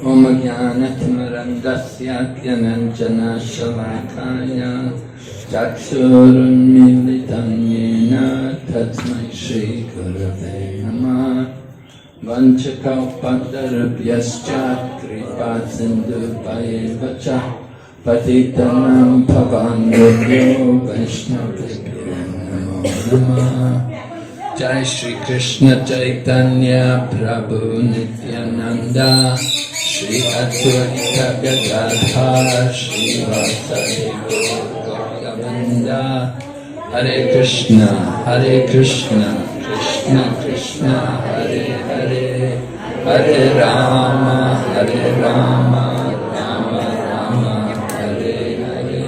Om Jnanathmarandasya Gyananjana Shalakaya Chakshurunmilitam Yena Tasmai Shri Gurave Namah Vanchakalpatarabhyascha Kripa Sindhu Bhayevacha Patitanam Pavandabhyo Vaishnavibhyo Namo Namah. Jai Shri Krishna Chaitanya Prabhu Nityananda Shri Advaita Gadadhar Shri Vasari Gauravinda. Hare Krishna Krishna Krishna Hare Hare, Hare Rama Rama Rama Hare Hare.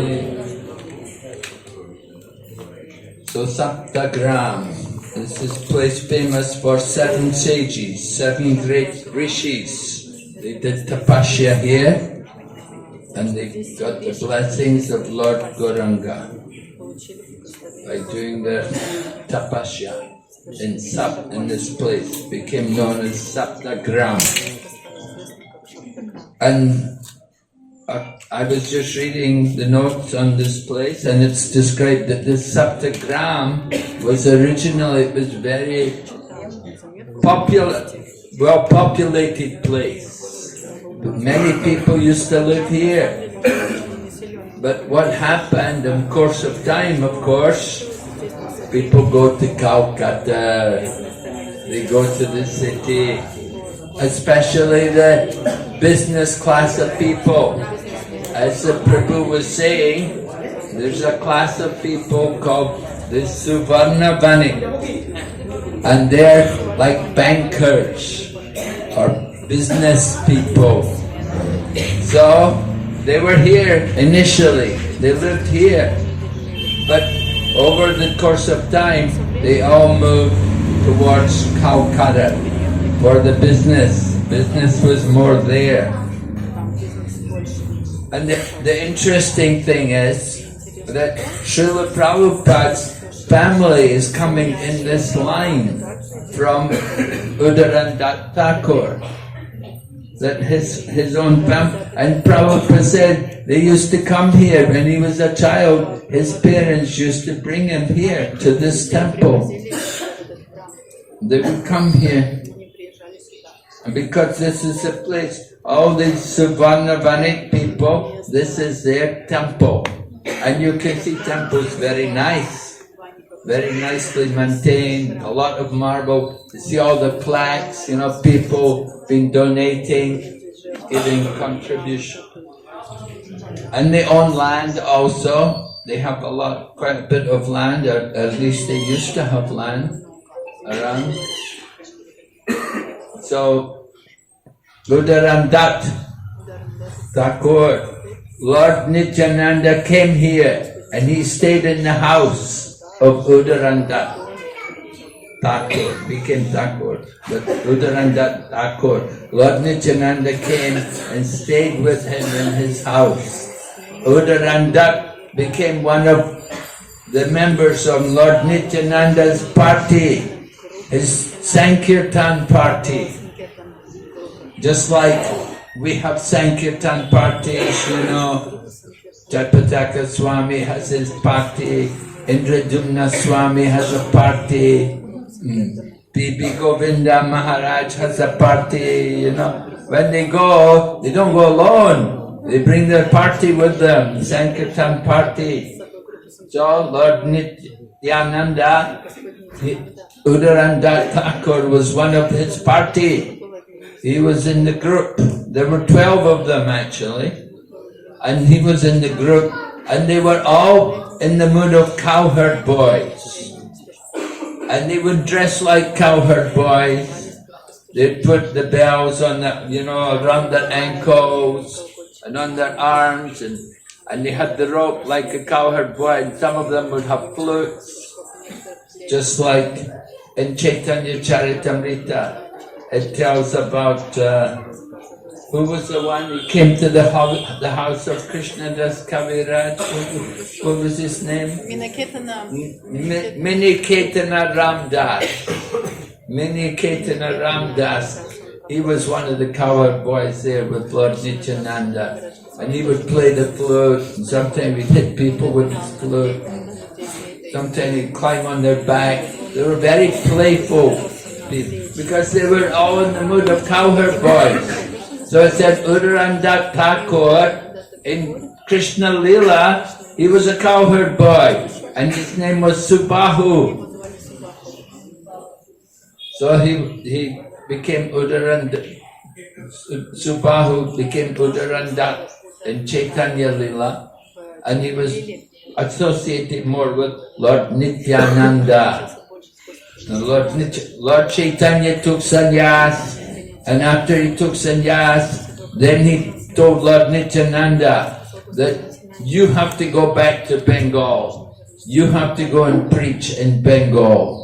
So Saptagram. This is a place famous for 7 sages, 7 great rishis. They did tapasya here and they got the blessings of Lord Gauranga by doing their tapasya in this place. Became known as Saptagram. And I was just reading the notes on this place, and it's described that this Saptagram was originally, it was very well-populated place. Many people used to live here. But what happened in course of time, of course, people go to Calcutta, they go to the city, especially the business class of people. As the Prabhu was saying, there's a class of people called the Suvarna Vanik, and they're like bankers or business people. So they were here initially, they lived here, but over the course of time they all moved towards Calcutta for the business. Business was more there. And the interesting thing is that Srila Prabhupada's family is coming in this line from Udarandat Thakur. That his own family, and Prabhupada said they used to come here when he was a child. His parents used to bring him here to this temple. They would come here. And because this is a place, all these Suvarnavanik people, this is their temple. And you can see temples very nice, very nicely maintained, a lot of marble. You see all the plaques, people been donating, giving contribution. And they own land also. They have quite a bit of land, or at least they used to have land around. So, Udarandat Thakur, Lord Nityananda came here and he stayed in the house of Udarandat Thakur, became Thakur. But Udarandat Thakur, Lord Nityananda came and stayed with him in his house. Udarandat became one of the members of Lord Nityananda's party, his Sankirtan party. Just like we have Sankirtan parties, Jayapataka Swami has his party, Indradumna Swami has a party, Bibi Govinda Maharaj has a party, When they go, they don't go alone. They bring their party with them, Sankirtan party. So Lord Nityananda, Udarandat Thakur was one of his party. He was in the group. There were 12 of them actually. And he was in the group. And they were all in the mood of cowherd boys. And they would dress like cowherd boys. They'd put the bells on around their ankles and on their arms. And they had the rope like a cowherd boy. And some of them would have flutes. Just like in Chaitanya Charitamrita. It tells about Who was the one who came to the house of Krishna Das Kaviraj? What was his name? Miniketana Ramdas. Miniketana Ramdas. He was one of the cowherd boys there with Lord Nityananda. And he would play the flute. And sometimes he'd hit people with his flute. Sometimes he'd climb on their back. They were very playful because they were all in the mood of cowherd boys. So it said Udarandat Thakur in Krishna Lila, he was a cowherd boy and his name was Subahu. So he became Udarandat, Subahu became Udarandat in Chaitanya Lila, and he was associated more with Lord Nityananda. Lord Chaitanya took sannyas, and after he took sannyas, then he told Lord Nityananda that you have to go back to Bengal. You have to go and preach in Bengal.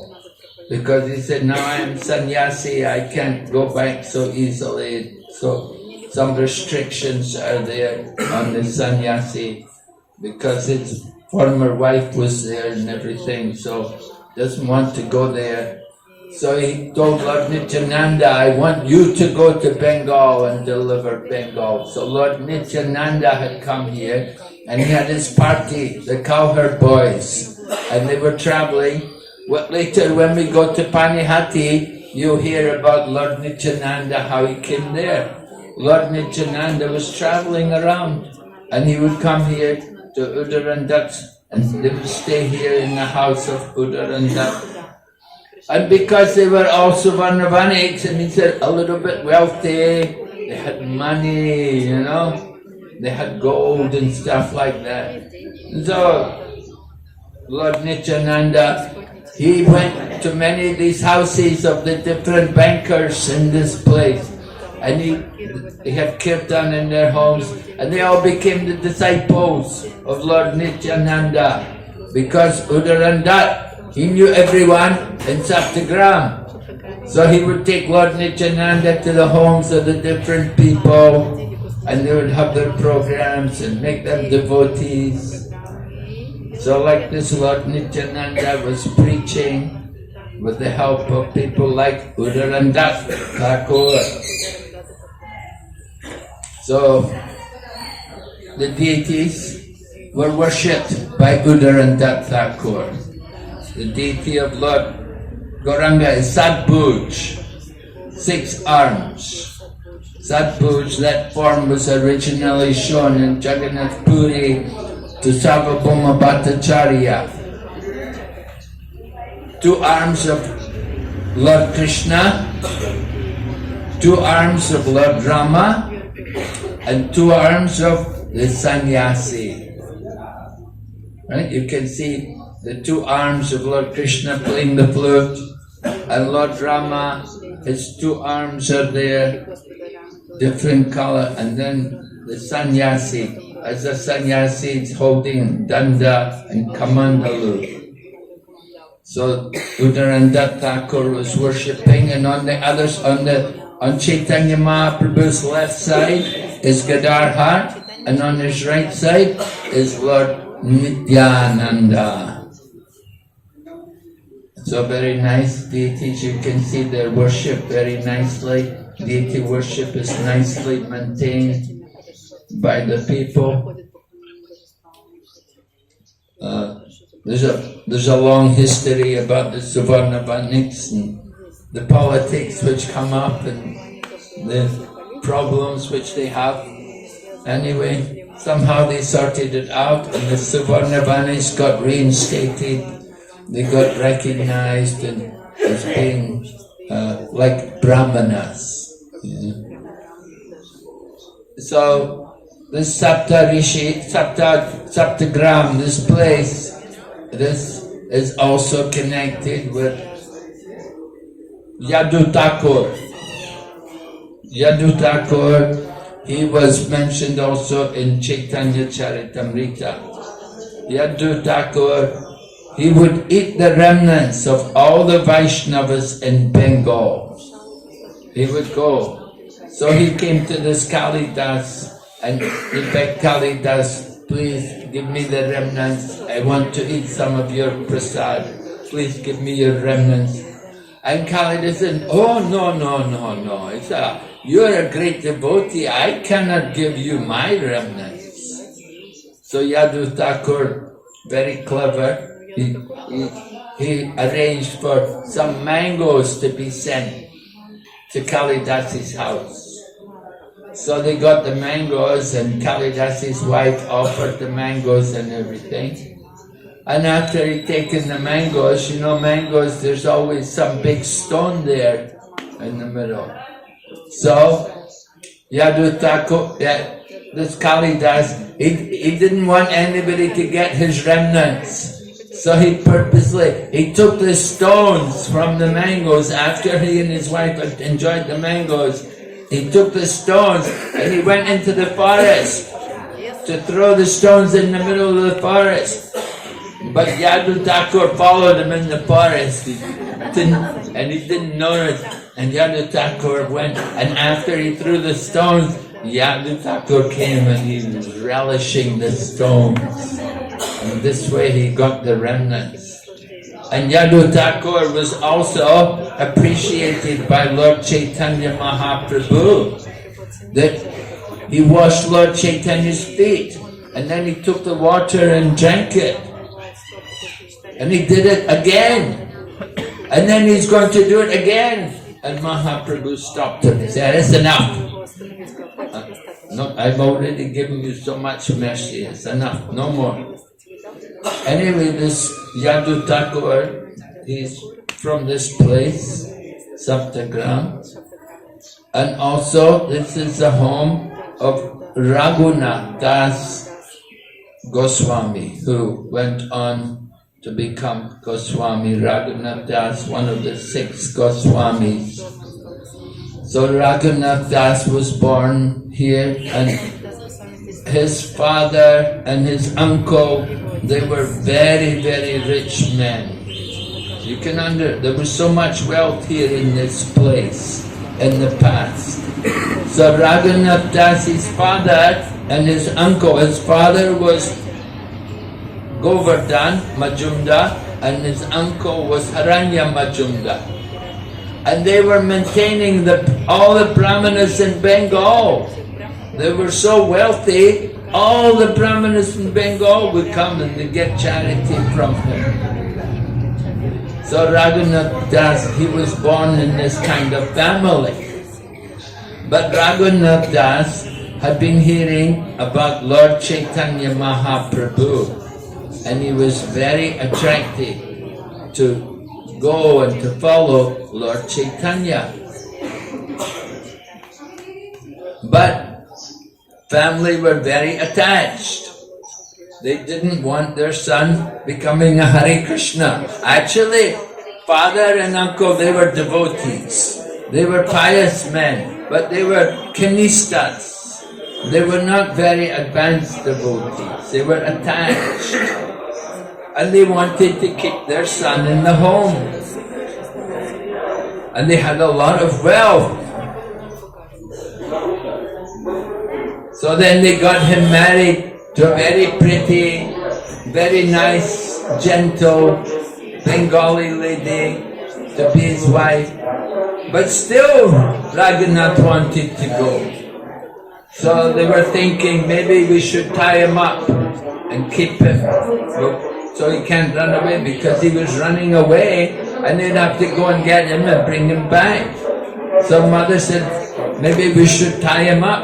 Because he said, now I am sannyasi, I can't go back so easily. So some restrictions are there on the sannyasi because his former wife was there and everything, so doesn't want to go there. So he told Lord Nityananda, I want you to go to Bengal and deliver Bengal. So Lord Nityananda had come here and he had his party, the cowherd boys, and they were traveling. Well, later when we go to Panihati, you'll hear about Lord Nityananda, how he came there. Lord Nityananda was traveling around and he would come here to Udarandat and they would stay here in the house of Udarandat. And because they were also Varnavaniks, and means they're a little bit wealthy, they had money, you know, they had gold and stuff like that. So, Lord Nityananda, he went to many of these houses of the different bankers in this place, and he had kirtan in their homes, and they all became the disciples of Lord Nityananda, because Udarandat, he knew everyone in Saptagram. So he would take Lord Nityananda to the homes of the different people and they would have their programs and make them devotees. So like this, Lord Nityananda was preaching with the help of people like Udarandat Thakur. So the deities were worshipped by Udarandat Thakur. The deity of Lord Gauranga is Sadbhuj, 6 arms. Sadbhuj, that form was originally shown in Jagannath Puri to Sarvabhauma Bhattacharya. 2 arms of Lord Krishna, 2 arms of Lord Rama, and 2 arms of the sannyasi. Right? You can see the 2 arms of Lord Krishna playing the flute, and Lord Rama, his 2 arms are there, different color, and then the sannyasi, as the sannyasi is holding danda and kamandalu. So Udarandat Thakur was worshipping, and on the others, on Chaitanya Mahaprabhu's left side is Gadadhar, and on his right side is Lord Nityananda. So very nice deities, you can see their worship very nicely. Deity worship is nicely maintained by the people. There's a long history about the Suvarnavaniks and the politics which come up and the problems which they have. Anyway, somehow they sorted it out and the Suvarnavaniks got reinstated. They got recognized and as being like brahmanas. So this Saptagram, this place, this is also connected with Yadu Thakur. Yadu Thakur, he was mentioned also in Chaitanya Charitamrita. Yadu Thakur, he would eat the remnants of all the Vaishnavas in Bengal. He would go. So he came to this Kalidas and he begged Kalidas, please give me the remnants. I want to eat some of your prasad. Please give me your remnants. And Kalidas said, oh, no. You're a great devotee. I cannot give you my remnants. So Yadu Thakur, very clever, he arranged for some mangoes to be sent to Kalidas's house. So they got the mangoes and Kalidas's wife offered the mangoes and everything. And after he'd taken the mangoes, you know mangoes, there's always some big stone there in the middle. So Yadu Thakur, this Kalidas, he didn't want anybody to get his remnants. So he took the stones from the mangoes after he and his wife had enjoyed the mangoes. He took the stones and he went into the forest to throw the stones in the middle of the forest. But Yadu Thakur followed him in the forest. He didn't notice. And Yadu Thakur went, and after he threw the stones, Yadu Thakur came and he was relishing the stones. And this way he got the remnants. And Yadu Thakur was also appreciated by Lord Chaitanya Mahaprabhu, that he washed Lord Chaitanya's feet, and then he took the water and drank it. And he did it again. And then he's going to do it again. And Mahaprabhu stopped him. He said, it's enough. No, I've already given you so much mercy. It's enough. No more. Anyway, this Yadu Thakur, he's from this place, Adisaptagram. And also, this is the home of Raghunath Das Goswami, who went on to become Goswami. Raghunath Das, one of the 6 Goswamis. So Raghunath Das was born here, and his father and his uncle, they were very, very rich men. You can there was so much wealth here in this place in the past. So Raghunath Das' father and his uncle, his father was Govardhan Majumdar and his uncle was Haranya Majumdar. And they were maintaining all the brahmanas in Bengal. They were so wealthy, all the brahmanas in Bengal would come and they get charity from him. So Raghunath Das, he was born in this kind of family. But Raghunath Das had been hearing about Lord Chaitanya Mahaprabhu, and he was very attracted to go and to follow Lord Chaitanya. But family were very attached. They didn't want their son becoming a Hare Krishna. Actually, father and uncle, they were devotees. They were pious men, but they were kanistas. They were not very advanced devotees. They were attached. And they wanted to keep their son in the home. And they had a lot of wealth. So then they got him married to a very pretty, very nice, gentle Bengali lady to be his wife. But still, Raghunath wanted to go. So they were thinking, maybe we should tie him up and keep him. So he can't run away, because he was running away and they'd have to go and get him and bring him back. So mother said, maybe we should tie him up.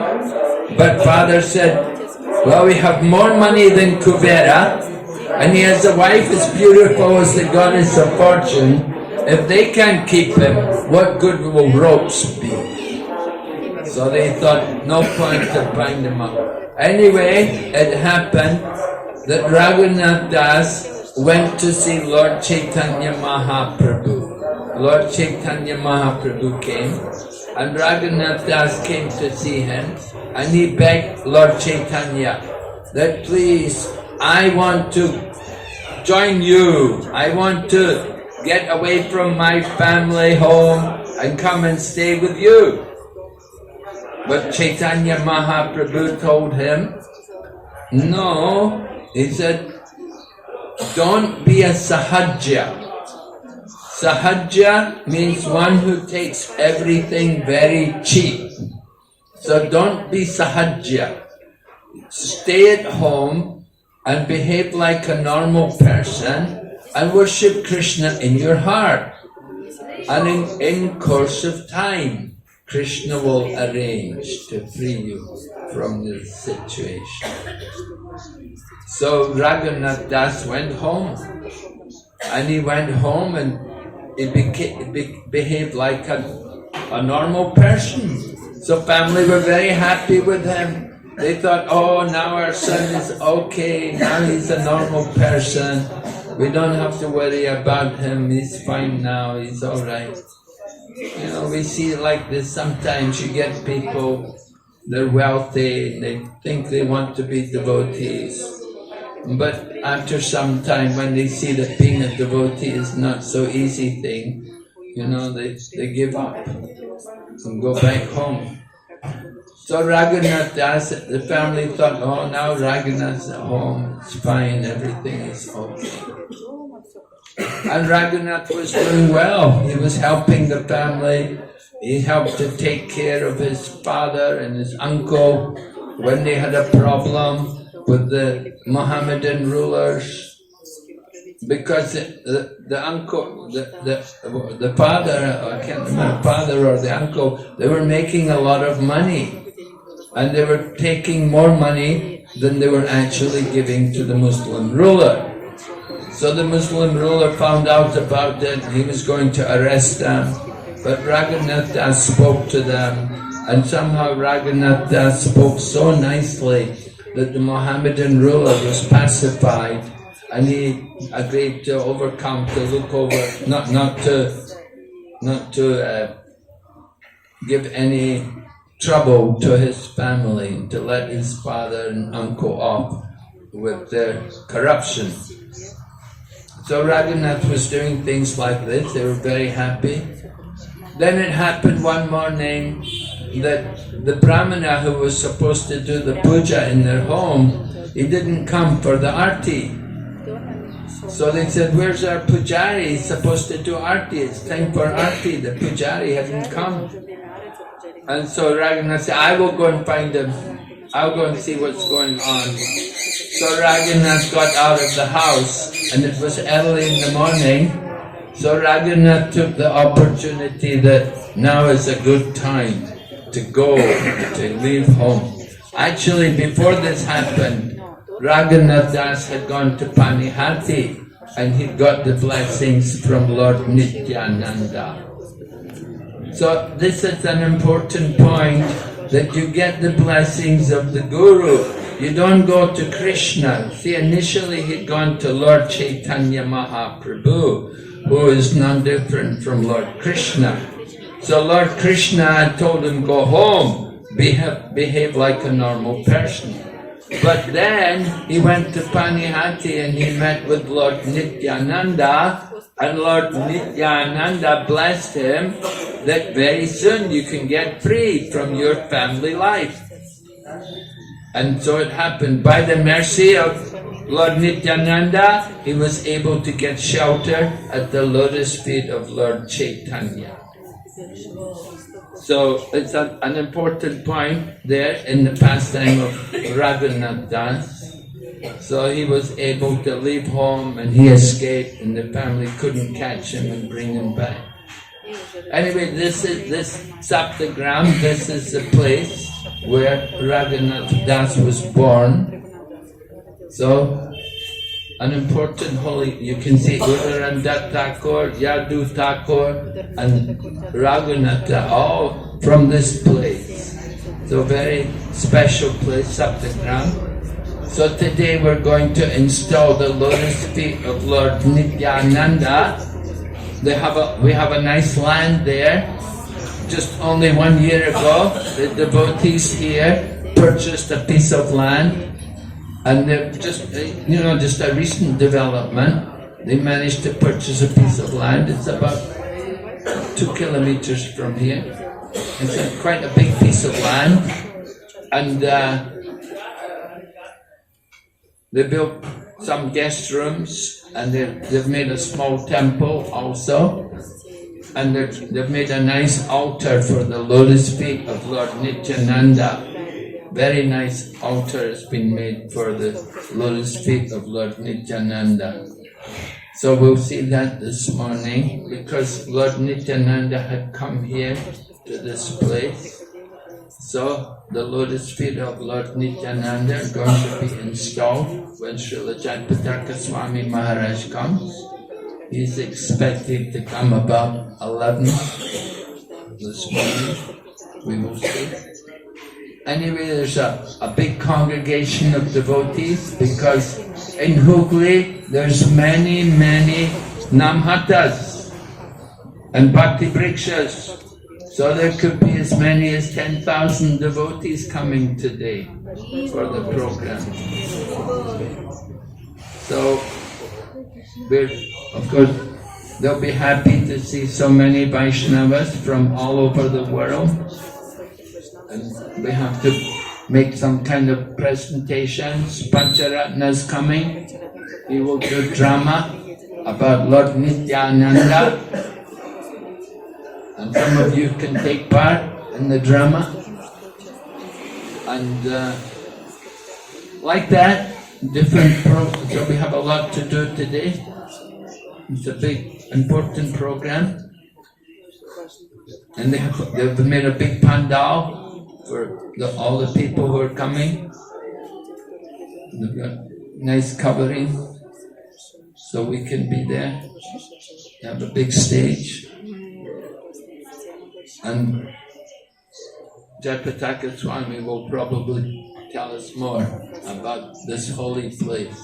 But father said, well, we have more money than Kuvera, and he has a wife as beautiful as the goddess of fortune. If they can't keep him, what good will ropes be? So they thought, no point to bind him up. Anyway, it happened that Raghunath Das went to see Lord Chaitanya Mahaprabhu. Lord Chaitanya Mahaprabhu came, and Raghunath Das came to see him, and he begged Lord Chaitanya that please, I want to join you. I want to get away from my family home and come and stay with you. But Chaitanya Mahaprabhu told him, no, he said, don't be a sahajya. Sahajya means one who takes everything very cheap. So don't be sahajya. Stay at home and behave like a normal person and worship Krishna in your heart. And in course of time, Krishna will arrange to free you from this situation. So Raghunath Das went home. And he went home and he behaved like a normal person. So family were very happy with him. They thought, oh, now our son is okay, now he's a normal person. We don't have to worry about him, he's fine now, he's all right. You know, we see it like this, sometimes you get people, they're wealthy, and they think they want to be devotees. But after some time, when they see that being a devotee is not so easy thing, you know, they give up and go back home. So Raghunath Das, the family thought, oh, now Raghunath's at home, it's fine, everything is okay. And Raghunath was doing well. He was helping the family. He helped to take care of his father and his uncle when they had a problem with the Mohammedan rulers. Because the uncle, the father, I can't remember, father or the uncle, they were making a lot of money. And they were taking more money than they were actually giving to the Muslim ruler. So the Muslim ruler found out about it, he was going to arrest them. But Raghunath Das spoke to them, and somehow Raghunath Das spoke so nicely that the Mohammedan ruler was pacified, and he agreed to overcome, to look over, not to give any trouble to his family, to let his father and uncle off with their corruption. So Raghunath was doing things like this, they were very happy. Then it happened one morning that the Brahmana who was supposed to do the puja in their home, he didn't come for the arti. So they said, where's our pujari? He's supposed to do arti, it's time for arti, the pujari hasn't come. And so Raghunath said, I will go and find him. I'll go and see what's going on. So Raghunath got out of the house, and it was early in the morning. So Raghunath took the opportunity that now is a good time to go, to leave home. Actually, before this happened, Raghunath Das had gone to Panihati, and he got the blessings from Lord Nityananda. So this is an important point, that you get the blessings of the Guru. You don't go to Krishna. See, initially he'd gone to Lord Chaitanya Mahaprabhu, who is none different from Lord Krishna. So Lord Krishna had told him, go home, behave like a normal person. But then he went to Panihati and he met with Lord Nityananda, and Lord Nityananda blessed him that very soon you can get free from your family life. And so it happened. By the mercy of Lord Nityananda, he was able to get shelter at the lotus feet of Lord Chaitanya. So it's an important point there in the pastime of Raghunath Das. So he was able to leave home and he escaped, and the family couldn't catch him and bring him back. Anyway, this Saptagram, this is the place where Raghunath Das was born. So, an important holy, you can see Udarandat Thakur, Yadu Thakur, and Raghunath, all from this place. So very special place, Saptagram. So today we're going to install the lotus feet of Lord Nityananda. We have a nice land there. Just only 1 year ago, the devotees here purchased a piece of land, and they're just a recent development. They managed to purchase a piece of land. It's about 2 kilometers from here. It's quite a big piece of land, and they built some guest rooms, and they've made a small temple also, and they've made a nice altar for the lotus feet of Lord Nityananda. Very nice altar has been made for the lotus feet of Lord Nityananda. So we'll see that this morning, because Lord Nityananda had come here to this place. So the lotus feet of Lord Nityananda are going to be installed when Srila Jatpataka Swami Maharaj comes. He's expected to come about 11 this morning. We will see. Anyway, there's a big congregation of devotees, because in Hooghly there's many Namhatas and Bhakti Brikshas. So there could be as many as 10,000 devotees coming today for the program. So, of course, they'll be happy to see so many Vaishnavas from all over the world. And we have to make some kind of presentations. Pancharatna's coming. He will do drama about Lord Nityananda. And some of you can take part in the drama. And like that, different programs. So we have a lot to do today. It's a big, important program. And they've made a big pandal for all the people who are coming. They've got nice covering, so we can be there. They have a big stage. And Jatpataka Swami will probably tell us more about this holy place.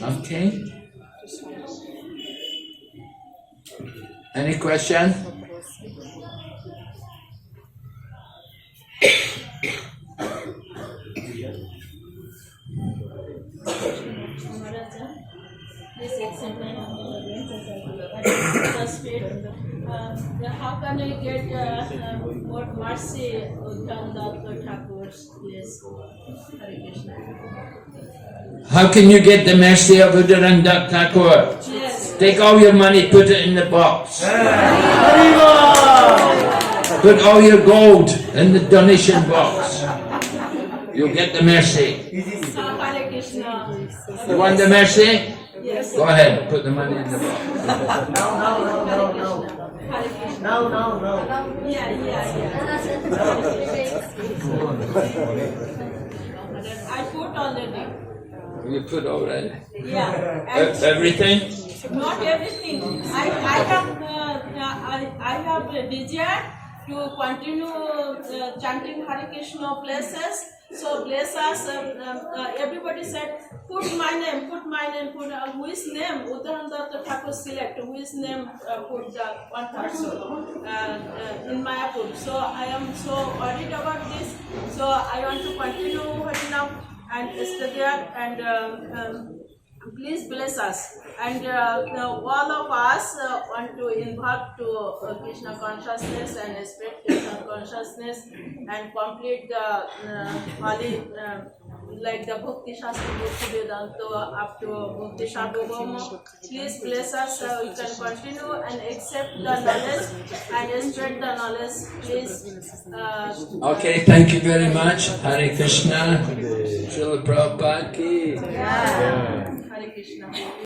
Okay? Any question? How can we get more mercy on Dr. Thakur's place? Hare Krishna. How can you get the mercy of Udarandat Thakur? Yes. Take all your money, put it in the box. Put all your gold in the donation box. You'll get the mercy. So, Hare Krishna. You want the mercy? Yes. Go ahead, put the money in the box. No. Yeah. I put already. You put already? Yeah. Everything? Not everything. I have a desire to continue chanting Hare Krishna places. So bless us. Everybody said, put my name. Whose name? Udarandat Thakur select. Whose name put one person in Mayapur. So I am so worried about this. So I want to continue Harinam and stay there and please bless us. And all of us want to involve to Krishna consciousness and spread Krishna consciousness and complete the holy, like the Bhakti Shastra, Bhakti Vedanta up to Bhakti Sarvabhauma. Please bless us, we can continue and accept the knowledge and spread the knowledge. Please. Okay, thank you very much. Hare Krishna. Srila Prabhupada ki. Hare Krishna.